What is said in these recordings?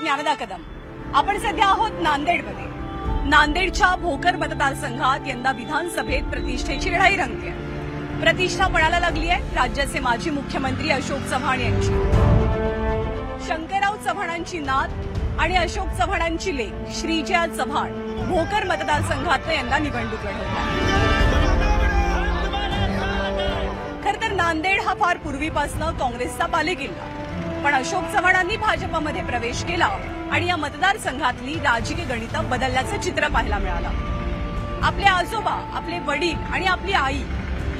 ज्ञानदा कदम. आपण सध्या आहोत नांदेडमध्ये. नांदेडच्या भोकर मतदारसंघात यंदा विधानसभेत प्रतिष्ठेची लढाई रंगते. प्रतिष्ठा पणाला लागली आहे राज्याचे माजी मुख्यमंत्री अशोक चव्हाण यांची. शंकरराव चव्हाणांची नात आणि अशोक चव्हाणांची लेक श्रीजया चव्हाण भोकर मतदारसंघात यंदा निवडणूक लढवतात. खरं तर नांदेड हा फार पूर्वीपासून काँग्रेसचा बालेकिल्ला, पण अशोक चव्हाणांनी भाजपमध्ये प्रवेश केला आणि या मतदारसंघातली राजकीय गणितं बदलल्याचं चित्र पाहायला मिळालं. आपले आजोबा, आपले वडील आणि आपली आई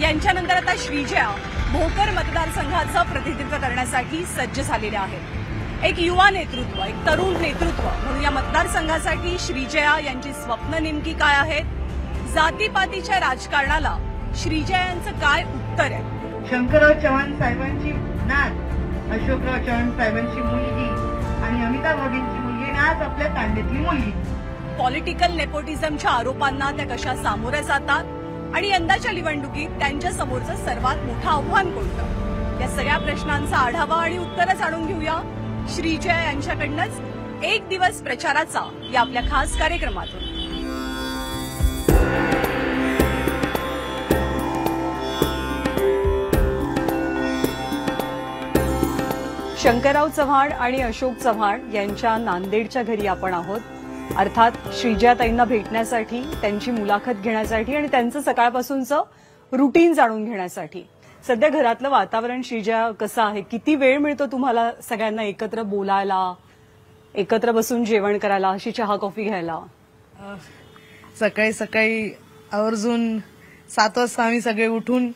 यांच्यानंतर आता श्रीजया भोकर मतदारसंघाचं प्रतिनिधित्व करण्यासाठी सज्ज झालेल्या आहेत. एक युवा नेतृत्व, एक तरुण नेतृत्व म्हणून या मतदारसंघासाठी श्रीजया यांची स्वप्न नेमकी काय आहेत? जातीपातीच्या राजकारणाला श्रीजया यांचं काय उत्तर आहे? शंकरराव चव्हाण साहेबांची नात, अशोकराव चव्हाण साहेबांची मुलगी आणि अमिताभ बच्चनची मुलगी आणि आज आपल्या तांड्यातली मुलगी. पॉलिटिकल नेपोटिझमच्या आरोपांना त्या कशा सामोऱ्या जातात आणि यंदाच्या निवडणुकीत त्यांच्या समोरचं सर्वात मोठं आव्हान कोणतं? या सगळ्या प्रश्नांचा आढावा आणि उत्तरं जाणून घेऊया श्रीजया यांच्याकडनंच एक दिवस प्रचाराचा या आपल्या खास कार्यक्रमातून. शंकरराव चव्हाण आणि अशोक चव्हाण यांच्या नांदेडच्या घरी आपण आहोत. अर्थात श्रीजयाताईंना भेटण्यासाठी, त्यांची मुलाखत घेण्यासाठी आणि त्यांचं सकाळपासूनचं रुटीन जाणून घेण्यासाठी. सध्या घरातलं वातावरण श्रीजया कसं आहे? किती वेळ मिळतो तुम्हाला सगळ्यांना एकत्र बोलायला, एकत्र बसून जेवण करायला, अशी चहा कॉफी घ्यायला? सकाळी सकाळी आवर्जून 7 वाजता आम्ही सगळे उठून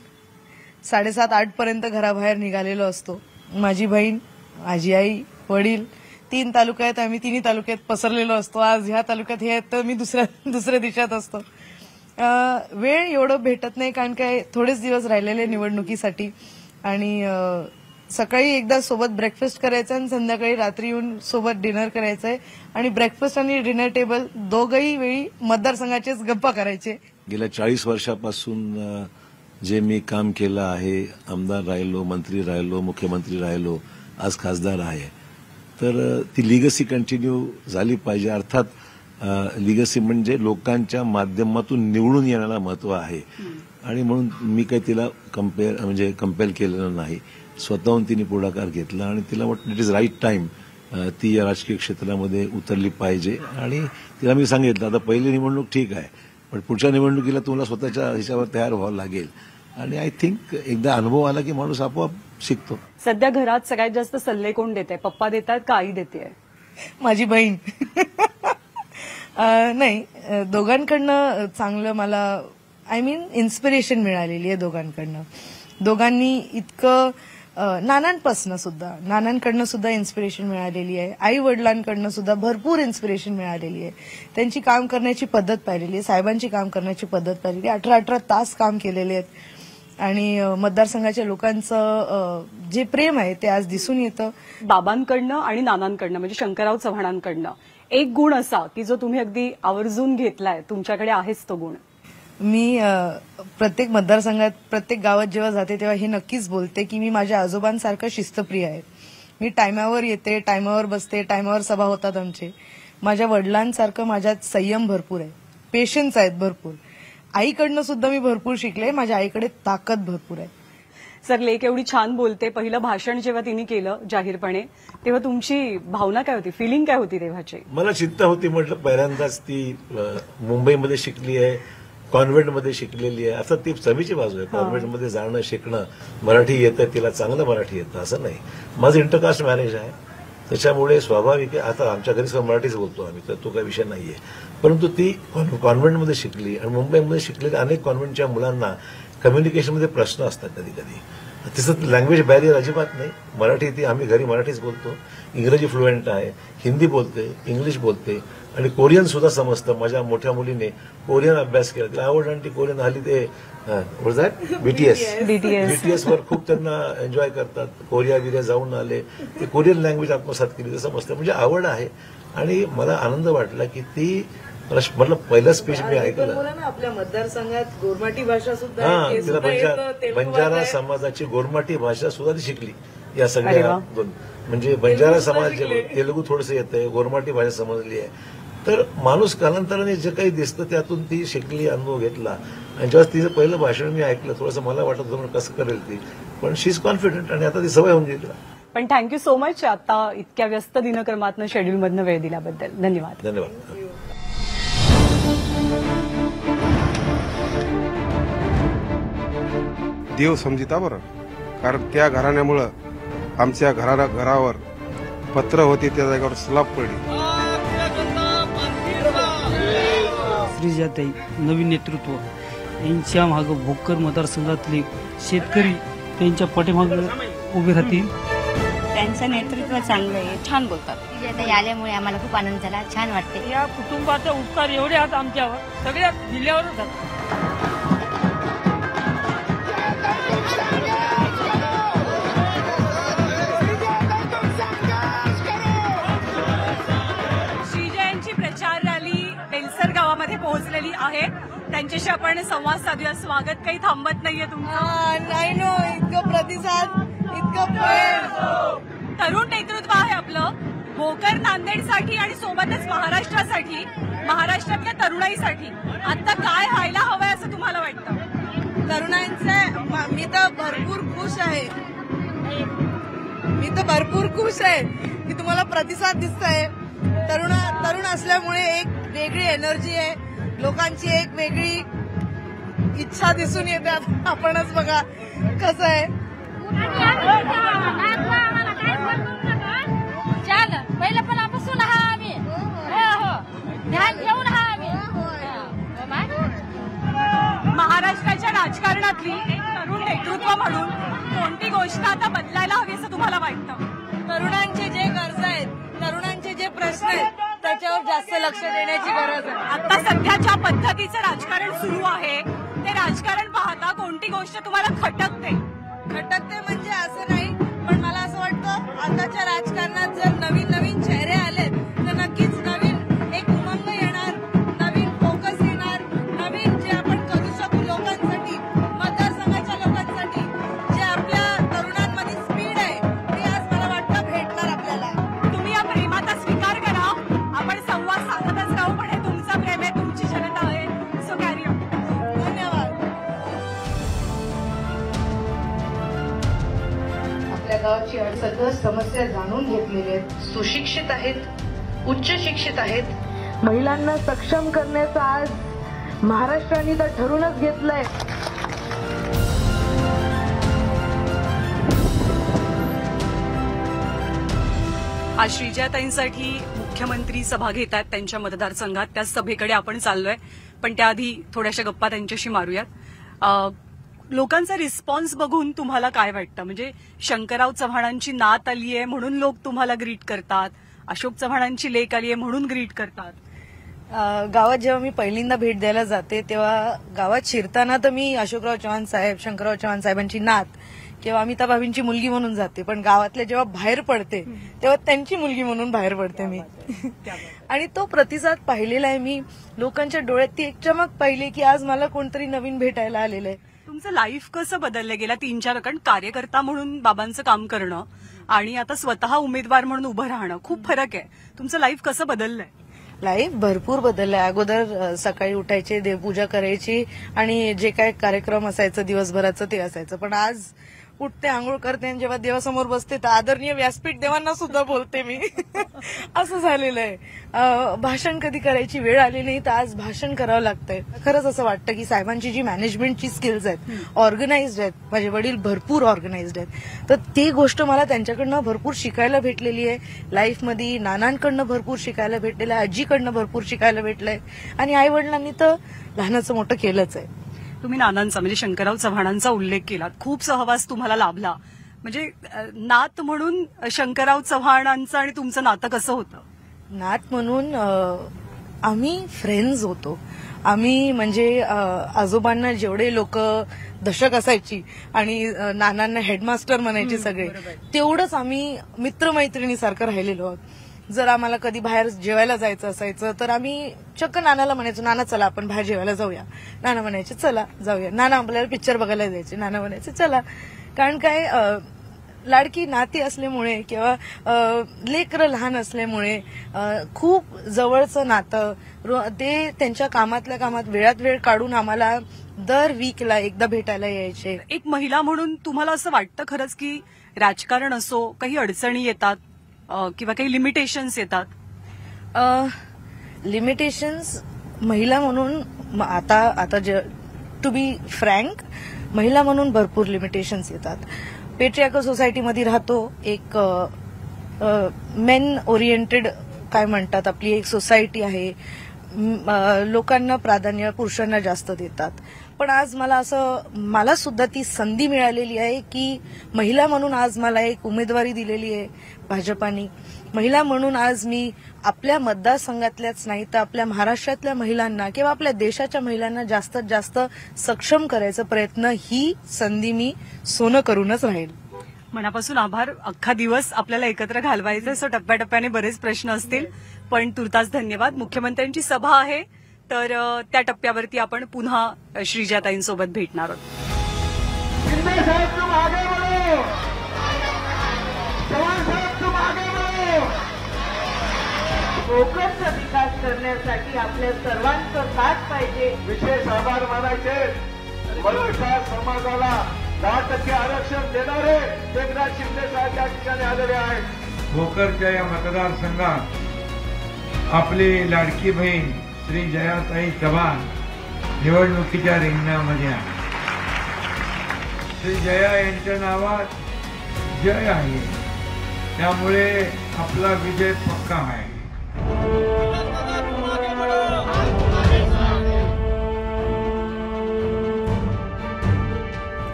7:30-8 पर्यंत घराबाहेर निघालेलो असतो. माझी बहीण, माझी आई, वडील, 3 तालुके आहेत. आम्ही 3 तालुक्यात पसरलेलो असतो. आज ह्या तालुक्यात हे आहेत तर मी दुसऱ्या दिशेत असतो. वेळ एवढं भेटत नाही कारण काय थोडेच दिवस राहिलेले निवडणुकीसाठी. आणि सकाळी एकदा सोबत ब्रेकफास्ट करायचं आणि संध्याकाळी रात्री येऊन सोबत डिनर करायचंय. आणि ब्रेकफास्ट आणि डिनर टेबल दोघही वेळी मतदारसंघाचेच गप्पा करायचे. गेल्या 40 वर्षापासून जे मी काम केलं आहे, आमदार राहिलो, मंत्री राहिलो, मुख्यमंत्री राहिलो, आज खासदार आहे, तर ती लिगसी कंटिन्यू झाली पाहिजे. अर्थात लिगसी म्हणजे लोकांच्या माध्यमातून निवडून येण्याला महत्व आहे आणि म्हणून मी काही तिला कंपेल केलेलं नाही. स्वतःहून तिने पुढाकार घेतला आणि तिला वाटतं इट इज राईट टाइम ती या राजकीय क्षेत्रामध्ये उतरली पाहिजे. आणि तिला मी सांगितलं आता पहिली निवडणूक ठीक आहे, पण पुढच्या निवडणुकीला तुम्हाला स्वतःच्या ह्याच्यावर तयार व्हावं लागेल. आणि आय थिंक एकदा अनुभव आला की माणूस आपोआप शिकतो. सध्या घरात सगळ्यात जास्त सल्ले कोण देत आहे? पप्पा देतात का आई देते? माझी बहीण. नाही, दोघांकडनं चांगलं मला इन्स्पिरेशन मिळालेली आहे दोघांकडनं. दोघांनी इतकं नानांकडनं सुद्धा इन्स्पिरेशन मिळालेली आहे. आई वडिलांकडनं सुद्धा भरपूर इन्स्पिरेशन मिळालेली आहे. त्यांची काम करण्याची पद्धत पाहिलेली आहे, साहेबांची काम करण्याची पद्धत पाहिलेली आहे. 18 तास काम केलेले आहेत आणि मतदारसंघाच्या लोकांचं जे प्रेम आहे ते आज दिसून येतं. बाबांकडनं आणि नानांकडनं म्हणजे शंकरराव चव्हाणांकडनं एक गुण असा की जो तुम्ही अगदी आवर्जून घेतलाय, तुमच्याकडे आहेच तो गुण? मी प्रत्येक मतदारसंघात, प्रत्येक गावात जेव्हा जाते तेव्हा हे नक्कीच बोलते की मी माझ्या आजोबांसारखं शिस्तप्रिय आहे. मी टायमावर येते, टायमावर बसते, टायमावर सभा होतात आमचे. माझ्या वडिलांसारखं माझ्यात संयम भरपूर आहे, पेशन्स आहेत भरपूर. आईकडनं सुद्धा मी भरपूर शिकले. माझ्या आईकडे ताकद भरपूर आहे. सर, लेक एवढी छान बोलते. पहिलं भाषण जेव्हा तिने केलं जाहीरपणे तेव्हा तुमची भावना काय होती, फिलिंग काय होती तेव्हाची? मला चिंता होती. म्हटलं पहिल्यांदाच ती मुंबईमध्ये शिकली आहे, कॉन्व्हेंटमध्ये शिकलेली आहे. आता ती सभेची बाजू आहे. कॉन्व्हेंटमध्ये जाणं, शिकणं, मराठी येतं, तिला चांगलं मराठी येतं असं नाही. माझं इंटरकास्ट मॅरेज आहे, त्याच्यामुळे स्वाभाविक आहे. आता आमच्या घरी सगळं मराठीच बोलतो आम्ही, तर तो काही विषय नाहीये. परंतु ती कॉन्व्हेंटमध्ये शिकली आणि मुंबईमध्ये शिकलेल्या अनेक कॉन्व्हेंटच्या मुलांना कम्युनिकेशनमध्ये प्रश्न असतात कधी कधी. तिचं लँग्वेज बॅरियर अजिबात नाही. मराठी ती आम्ही घरी मराठीच बोलतो, इंग्रजी फ्लुएंट आहे, हिंदी बोलते, इंग्लिश बोलते आणि कोरियन सुद्धा समजतं. माझ्या मोठ्या मुलीने कोरियन अभ्यास केला, तिला आवड आणि ती कोरियन हल्ली ते बीटीएस वर खूप त्यांना एन्जॉय करतात. कोरिया बिरिया जाऊन आले, ते कोरियन लँग्वेज आत्मसात केली, ते समजतं. म्हणजे आवड आहे आणि मला आनंद वाटला की ती म्हटलं पहिलं स्पीच मी ऐकलं. आपल्या मतदारसंघात गोरमाटी भाषा सुद्धा, तिला बंजारा समाजाची गोरमाटी भाषा सुद्धा ती शिकली. या सगळ्या म्हणजे बंजारा समाज तेलुगू थोडंसं येतंय, गोरमाटी भाषा समजली आहे. तर माणूस कालांतराने जे काही दिसतं त्यातून ती शिकली, अनुभव घेतला. आणि जेव्हा तिचं पहिलं भाषण मी ऐकलं थोडंसं मला वाटत होतं कसं करेल ती, पण शी इज कॉन्फिडंट आणि आता ती सवय होऊन गेली. पण थँक्यू सो मच आता इतक्या व्यस्त दिनक्रमातनं शेड्यूलमधनं वेळ दिल्याबद्दल. धन्यवाद. धन्यवाद. देव समजिता बरं, कारण त्या घराण्यामुळं आमच्या घरावर पत्र होते, त्या जागेवर स्लॅब पडली. श्रीजाताई नवीन नेतृत्व यांच्या मागं भोकर मतदारसंघातले शेतकरी त्यांच्या पाठीमागं उभे राहतील. त्यांचं नेतृत्व चांगलं आहे, छान बोलतात. श्रीजाताई आल्यामुळे आम्हाला खूप आनंद झाला, छान वाटते. या कुटुंबाचा उपकार एवढे आहेत आमच्यावर, सगळ्या जिल्ह्यावरच आहेत. पोहोचलेली आहे. त्यांच्याशी आपण संवाद साधूया. स्वागत काही थांबत नाहीये तुमचं. नाही नो, इतकं प्रतिसाद, इतकं प्रेम. तरुण नेतृत्व आहे आपलं भोकर नांदेडसाठी आणि सोबतच महाराष्ट्रासाठी, महाराष्ट्रातल्या तरुणाईसाठी. आता काय व्हायला हवंय असं तुम्हाला वाटतं? तरुणांचे मी तर भरपूर खुश आहे. की तुम्हाला प्रतिसाद दिसतोय. तरुण असल्यामुळे एक वेगळी एनर्जी आहे, लोकांची एक वेगळी इच्छा दिसून येते. आपणच बघा कसं आहे. पहिल्यापासून आम्ही ध्यान घेऊन महाराष्ट्राच्या राजकारणातली एक तरुण नेतृत्व म्हणून कोणती गोष्ट आता बदलायला हवी असं तुम्हाला वाटतं? तरुणांचे जे गरज आहेत, तरुणांचे जे प्रश्न आहेत त्याच्यावर जास्त लक्ष देण्याची गरज आहे. आता सध्या ज्या पद्धतीचं राजकारण सुरू आहे ते राजकारण पाहता कोणती गोष्ट तुम्हाला खटकते म्हणजे असं नाही, पण मला असं वाटतं आताच्या राजकारणात जर नवीन चेहरे आलेत तर नक्कीच नवीन एक उमंग येणार, नवीन फोकस येणार, नवीन जे आपण करू शकू लोकांसाठी, मतदारसंघाच्या लोकांसाठी. जे आपल्या तरुणांमध्ये स्पीड आहे ती आज मला वाटतं भेटणार आपल्याला. तुम्ही या प्रेमाचा स्वीकार करा. आपण संवाद साधतच राहू, पण हे तुमचं प्रेम आहे, तुमची जनता आहे. So carry on. धन्यवाद. आपल्या गावाची सगळं समस्या जाणून घेतलेल्या आहेत, सुशिक्षित आहेत, उच्च शिक्षित आहेत. महिलांना सक्षम करण्याचं आज महाराष्ट्राने तर ठरूनच घेतलंय. आज श्रीजाताईंसाठी मुख्यमंत्री सभा घेत आहेत त्यांच्या मतदारसंघात. त्या सभेकडे आपण चाललोय, पण त्याआधी थोड्याशा गप्पा त्यांच्याशी मारूयात. लोकांचा रिस्पॉन्स बघून तुम्हाला काय वाटतं? म्हणजे शंकरराव चव्हाणांची नात आली आहे म्हणून लोक तुम्हाला ग्रीट करतात, अशोक चव्हाणांची लेक आली आहे म्हणून ग्रीट करतात. गावात जेव्हा मी पहिल्यांदा भेट द्यायला जाते तेव्हा गावात शिरताना तर मी अशोकराव चव्हाण साहेब, शंकरराव चव्हाण साहेबांची नात किंवा अमिता भाभींची मुलगी म्हणून जाते, पण गावातल्या जेव्हा बाहेर पडते तेव्हा त्यांची मुलगी म्हणून बाहेर पडते मी. आणि तो प्रतिसाद पाहिलेला आहे मी. लोकांच्या डोळ्यात ती एक चमक पाहिली की आज मला कोणतरी नवीन भेटायला आलेलं आहे. तुमचं लाईफ कसं बदललं गेलं 3-4? कारण कार्यकर्ता म्हणून बाबांचं काम करणं आणि आता स्वतः उमेदवार म्हणून उभं राहणं खूप फरक आहे. तुमचं लाईफ कसं बदललंय? लाईफ भरपूर बदललाय. अगोदर सकाळी उठायचे, देवपूजा करायची आणि जे काय कार्यक्रम असायचं दिवसभराचं ते असायचं, पण आज उठते, आंघोळ करते आणि जेव्हा देवासमोर बसते तर आदरणीय व्यासपीठ देवांना सुद्धा बोलते मी. असं झालेलं आहे. भाषण कधी करायची वेळ आली नाही तर आज भाषण करावं लागतंय. खरंच असं वाटतं की साहेबांची जी मॅनेजमेंटची स्किल्स आहेत, ऑर्गनाइज्ड आहेत. माझे वडील भरपूर ऑर्गनाइज्ड आहेत, तर ती गोष्ट मला त्यांच्याकडनं भरपूर शिकायला भेटलेली आहे. लाईफमध्ये नानांकडनं भरपूर शिकायला भेटलेलं आहे, आजीकडनं भरपूर शिकायला भेटलंय आणि आई वडिलांनी तर लहानाचं मोठं केलंच आहे. तुम्ही नानांचा म्हणजे शंकरराव चव्हाणांचा उल्लेख केलात, खूप सहवास तुम्हाला लाभला. म्हणजे नात म्हणून शंकरराव चव्हाणांचं आणि तुमचं नातं कसं होतं? नात म्हणून आम्ही फ्रेंड्स होतो. आम्ही म्हणजे आजोबांना जेवढे लोक दशक असायची आणि नानांना हेडमास्टर म्हणायचे सगळे, तेवढंच आम्ही मित्रमैत्रिणीसारखं राहिलेलो आहोत. जर आम्हाला कधी बाहेर जेवायला जायचं असायचं तर आम्ही चक्क नानाला म्हणायचो, नाना चला आपण बाहेर जेवायला जाऊया. नाना म्हणायचे चला जाऊया. नाना आपल्याला पिक्चर बघायला जायचे, नाना म्हणायचे चला. कारण काय लाडकी नाती असल्यामुळे किंवा लेकरं लहान असल्यामुळे खूप जवळचं नातं ते त्यांच्या कामातल्या कामात वेळात वेळ काढून आम्हाला दर वीकला एकदा भेटायला यायचे. एक महिला म्हणून तुम्हाला असं वाटतं खरंच की राजकारण असो काही अडचणी येतात किंवा काही लिमिटेशन्स येतात? लिमिटेशन्स महिला म्हणून आता टू बी फ्रँक महिला म्हणून भरपूर लिमिटेशन्स येतात. पेट्रियार्कल सोसायटीमध्ये राहतो. एक मेन ओरिएंटेड काय म्हणतात आपली एक सोसायटी आहे. लोकांना प्राधान्य पुरुषांना जास्त देतात. पण आज मला सुद्धा ती संधी मिळालेली आहे की महिला म्हणून आज मला एक उमेदवारी दिलेली आहे भाजपानी. महिला म्हणून आज मी आपल्या मतदारसंघातल्याच नाही तर आपल्या महाराष्ट्रातल्या महिलांना किंवा आपल्या देशाच्या महिलांना जास्तीत जास्त सक्षम करायचा प्रयत्न ही संधी मी सोनं करूनच राहील. मनापासून आभार. अख्खा दिवस आपल्याला एकत्र घालवायचं सो टप्प्याटप्प्याने बरेच प्रश्न असतील पण तुर्तास धन्यवाद. मुख्यमंत्र्यांची सभा आहे तर त्या टप्प्यावरती आपण पुन्हा श्रीजाताईंसोबत भेटणार आहोत. कोकणचा विकास करण्यासाठी आपल्या सर्वांचं साथ पाहिजे. विशेष आभार मानायचे मराठा समाजाला 10% आरक्षण देणारे एकनाथ शिंदे साहेब या ठिकाणी आलेले आहेत. भोकरच्या या मतदारसंघात आपली लाडकी बहीण श्री जयाताई चव्हाण निवडणुकीच्या रिंगणामध्ये आहे. श्री जया यांच्या नावात जय आहे त्यामुळे आपला विजय पक्का आहे.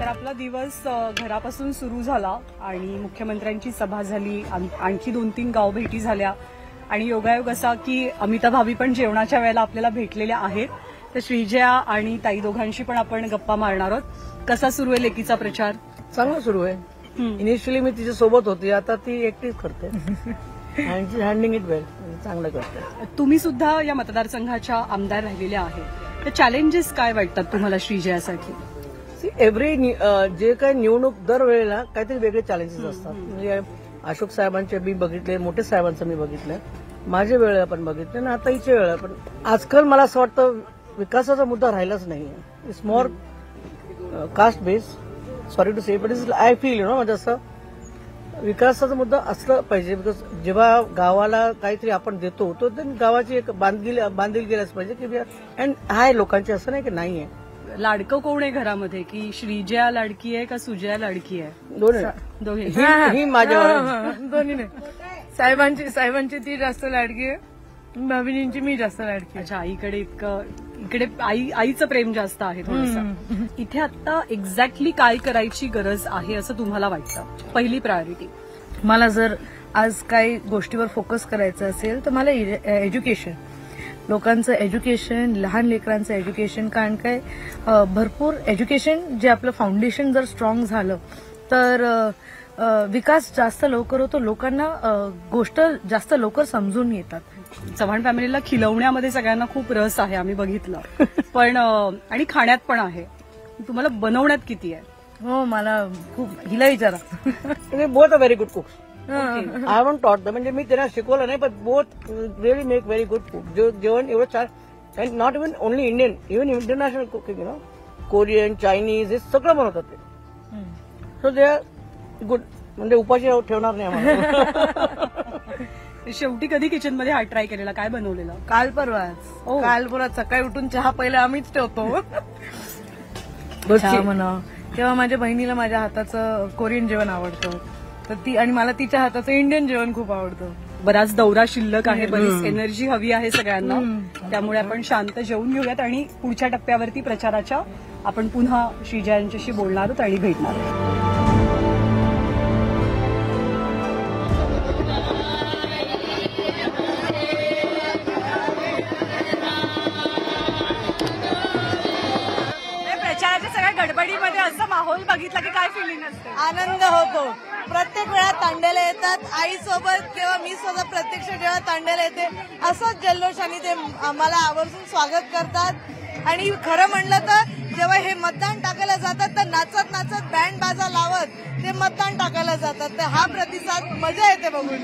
तर आपला दिवस घरापासून सुरू झाला आणि मुख्यमंत्र्यांची सभा झाली. आणखी 2-3 गाव भेटी झाल्या आणि योगायोग असा की अमिता भाभी पण जेवणाच्या वेळेला आपल्याला भेटलेल्या आहेत. तर श्रीजया आणि ताई दोघांशी पण आपण गप्पा मारणार आहोत. कसा सुरू आहे लेकीचा प्रचार? चांगला सुरू आहे. इनिशियली मी तिच्या सोबत होती आता ती एकटीच करते. हँडलिंग इट वेल चांगलं करते. तुम्ही सुद्धा या मतदारसंघाच्या आमदार राहिलेल्या आहेत तर चॅलेंजेस काय वाटतात तुम्हाला श्रीजयासाठी? एव्हरी जे काही निवडणूक दरवेळेला काहीतरी वेगळे चॅलेंजेस असतात. म्हणजे अशोक साहेबांचे मी बघितले मोठे साहेबांचं मी बघितलं माझ्या वेळेला पण बघितलं आणि आता हिच्या वेळेला पण. आजकाल मला असं वाटतं विकासाचा मुद्दा राहिलाच नाही. It's more caste base sorry to say but is I feel म्हणजे असं विकासाचा मुद्दा असला पाहिजे. बिकॉज जेव्हा गावाला काहीतरी आपण देतो तो गावाची एक बांधील गेल्याच पाहिजे की अँड हाय लोकांची असं नाही की नाही आहे. लाडकं कोण आहे घरामध्ये की श्रीजया लाडकी आहे का सुजया लाडकी आहे? दोन्ही ही माझ्या दोन्ही नाही. साहेबांची ती जास्त लाडकी आहे. भाभिनींची मी जास्त लाडकी. अच्छा आईकडे इकडे आईचं प्रेम जास्त आहे थोडंसं. इथे आता एक्झॅक्टली काय करायची गरज आहे असं तुम्हाला वाटतं? पहिली प्रायोरिटी मला जर आज काही गोष्टीवर फोकस करायचं असेल तर मला एज्युकेशन लोकांचं एज्युकेशन लहान लेकरांचं एज्युकेशन. कारण काय भरपूर एज्युकेशन जे आपलं फाउंडेशन जर स्ट्रॉंग झालं तर विकास जास्त लवकर होतो. लोकांना गोष्ट जास्त लवकर समजून येतात. चव्हाण फॅमिलीला खिलवण्यामध्ये सगळ्यांना खूप रस आहे आम्ही बघितलं पण आणि खाण्यात पण आहे. तुम्हाला बनवण्यात किती आहे? हो मला खूप हिला विचारा. Both a very good cook. I haven't टॉट द म्हणजे मी त्यांना शिकवलं नाही पण both really make very good cook. जेवण एवढं छान and not even only Indian even international cooking Korean Chinese हे सगळं बनवतात ते. सो दे आर गुड म्हणजे उपाशी ठेवणार नाही आम्हाला. शेवटी कधी किचनमध्ये हा ट्राय केलेला? काय बनवलेलं? काल परवा सकाळी उठून चहा पहिला आम्हीच ठेवतो. चहा म्हणा तेव्हा माझ्या बहिणीला माझ्या हाताचं कोरियन जेवण आवडतं तर ती आणि मला तिच्या हाताचं इंडियन जेवण खूप आवडतं. बराच दौरा शिल्लक आहे बरीच एनर्जी हवी आहे सगळ्यांना त्यामुळे आपण शांत जेवून घेऊयात आणि पुढच्या टप्प्यावरती प्रचाराच्या आपण पुन्हा श्रीजया यांच्याशी बोलणार आहोत आणि भेटणार आहोत. गडबडीमध्ये असं माहोल बघितला की काय फिलिंग असते? आनंद होतो. प्रत्येक वेळा तांड्याला येतात आईसोबत किंवा मी सोबत प्रत्यक्ष जेव्हा तांड्याला येते असंच जल्लोषाने ते मला आवर्जून स्वागत करतात. आणि खरं म्हणलं तर जेव्हा हे मतदान टाकायला जातात तर नाचत नाचत बँड बाजा लावत सोबत ते मतदान टाकायला जातात. तर हा प्रतिसाद मजा येते बघून.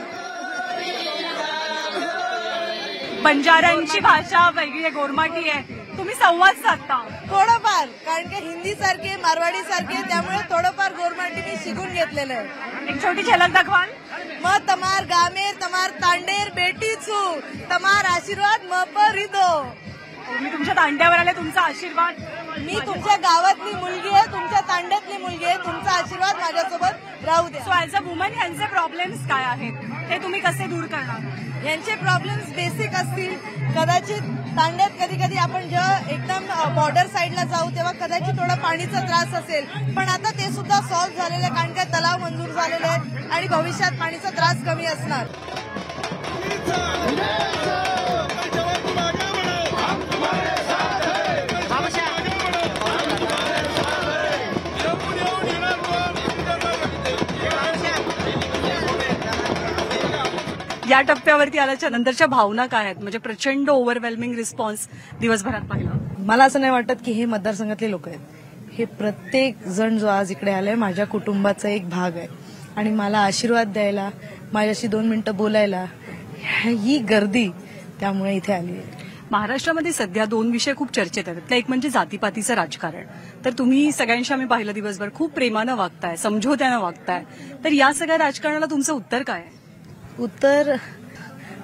बंजाऱ्यांची भाषा वेगळी आहे, गोरमाटी आहे, तुम्ही संवाद साधता थोडंफार, कारण की हिंदी सारखे मारवाडी सारखे, त्यामुळे थोडंफार गोरमाटी मी शिकून घेतलेलं आहे. एक छोटी झलक दाखवाल? म तमार गामेर तमार तांडेर बेटी चू तमार आशीर्वाद म परिदो. मी तुमच्या तांड्यावर आले, तुमचा आशीर्वाद. मी तुमच्या गावातली मुलगी आहे, तुमच्या तांड्यातली मुलगी आहे, तुमचा आशीर्वाद माझ्यासोबत राहू द्या. सो ऍज अ वुमन यांचे प्रॉब्लेम्स काय आहेत, ते तुम्ही कसे दूर करणार? यांचे प्रॉब्लेम्स बेसिक असतील. कदाचित तांड्यात कधी कधी आपण जेव्हा एकदम बॉर्डर साईडला जाऊ तेव्हा कदाचित थोडा पाणीचा त्रास असेल, पण आता ते सुद्धा सॉल्व्ह झालेलं आहे, कारण का तलाव मंजूर झालेले आहेत आणि भविष्यात पाणीचा त्रास कमी असणार. या टप्प्यावरती आल्याच्या नंतरच्या भावना काय आहेत? म्हणजे प्रचंड ओव्हरवेल्मिंग रिस्पॉन्स दिवसभरात पाहिला. मला असं नाही वाटत की हे मतदारसंघातले लोक आहेत. हे प्रत्येक जण जो आज इकडे आलाय माझ्या कुटुंबाचा एक भाग आहे आणि मला आशीर्वाद द्यायला, माझ्याशी 2 मिनिटं बोलायला ही गर्दी त्यामुळे इथे आली आहे. महाराष्ट्रामध्ये सध्या 2 विषय खूप चर्चेत आहेत. त्यातला एक म्हणजे जातीपातीचं राजकारण. तर तुम्ही सगळ्यांशी आम्ही पाहिलं दिवसभर खूप प्रेमानं वागताय, समझोत्यानं वागताय. तर या सगळ्या राजकारणाला तुमचं उत्तर काय आहे? उत्तर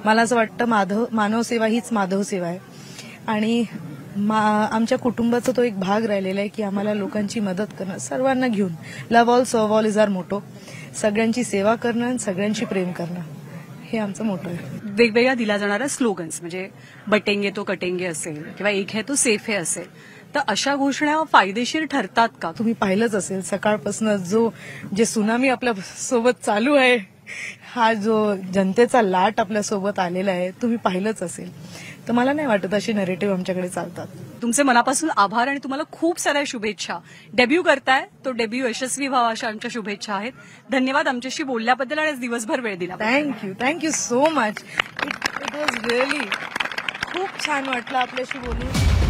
मला असं वाटतं मानव सेवा हीच माधव सेवा आहे आणि आमच्या कुटुंबाचा तो एक भाग राहिलेला आहे की आम्हाला लोकांची मदत करणं, सर्वांना घेऊन. Love all serve all is our motto. सगळ्यांची सेवा करणं आणि सगळ्यांशी प्रेम करणं हे आमचं मोटो आहे. वेगवेगळ्या दिला जाणाऱ्या स्लोगन्स म्हणजे बटेंगे तो कटेंगे असेल किंवा एक है तो सेफ है असेल, तर अशा घोषणा फायदेशीर ठरतात का? तुम्ही पाहिलंच असेल सकाळपासून जे सुनामी आपल्या सोबत चालू आहे, हा जो जनतेचा लाट आपल्या सोबत आलेला आहे, तुम्ही पाहिलंच असेल. तर मला नाही वाटत असे नरेटिव्ह आमच्याकडे चालतात. तुमचे मनापासून आभार आणि तुम्हाला खूप साऱ्या शुभेच्छा. डेब्यू करताय, तो डेब्यू यशस्वी व्हावा अशा आमच्या शुभेच्छा आहेत. धन्यवाद आमच्याशी बोलल्याबद्दल आणि आज दिवसभर वेळ दिला. Thank you so much. It was really खूप छान वाटलं आपल्याशी बोलून.